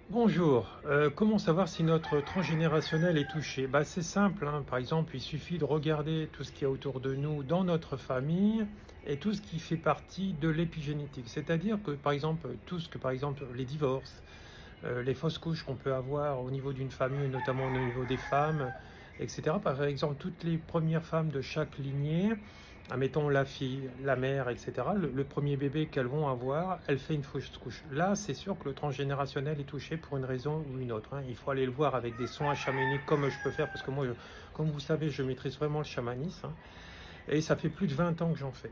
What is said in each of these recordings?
Bonjour, comment savoir si notre transgénérationnel est touché? Bah, c'est simple, hein. Par exemple, il suffit de regarder tout ce qu'il y a autour de nous dans notre famille et tout ce qui fait partie de l'épigénétique. C'est-à-dire que, par exemple, tout ce que, par exemple, les divorces, les fausses couches qu'on peut avoir au niveau d'une famille, notamment au niveau des femmes, etc. Par exemple, toutes les premières femmes de chaque lignée, admettons la fille, la mère, etc., le premier bébé qu'elles vont avoir, elle fait une fausse couche. Là, c'est sûr que le transgénérationnel est touché pour une raison ou une autre, hein. Il faut aller le voir avec des soins chamaniques comme je peux faire, parce que moi, comme vous savez, je maîtrise vraiment le chamanisme, hein, et ça fait plus de 20 ans que j'en fais.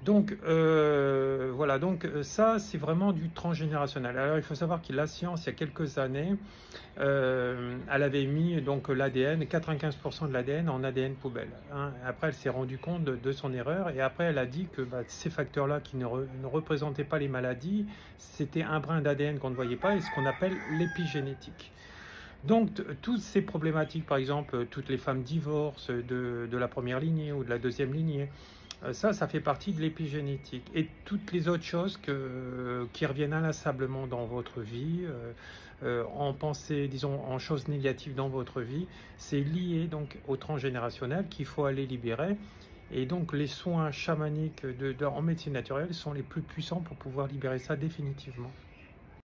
Donc voilà, donc ça c'est vraiment du transgénérationnel. Alors il faut savoir que la science, il y a quelques années, elle avait mis donc l'ADN, 95% de l'ADN en ADN poubelle, hein. Après elle s'est rendue compte de son erreur et après elle a dit que ces facteurs-là qui ne représentaient pas les maladies, c'était un brin d'ADN qu'on ne voyait pas et ce qu'on appelle l'épigénétique. Donc, toutes ces problématiques, par exemple, toutes les femmes divorcent de la première lignée ou de la deuxième lignée, ça fait partie de l'épigénétique. Et toutes les autres choses qui reviennent inlassablement dans votre vie, en pensée, disons, en choses négatives dans votre vie, c'est lié donc au transgénérationnel qu'il faut aller libérer. Et donc, les soins chamaniques en médecine naturelle sont les plus puissants pour pouvoir libérer ça définitivement.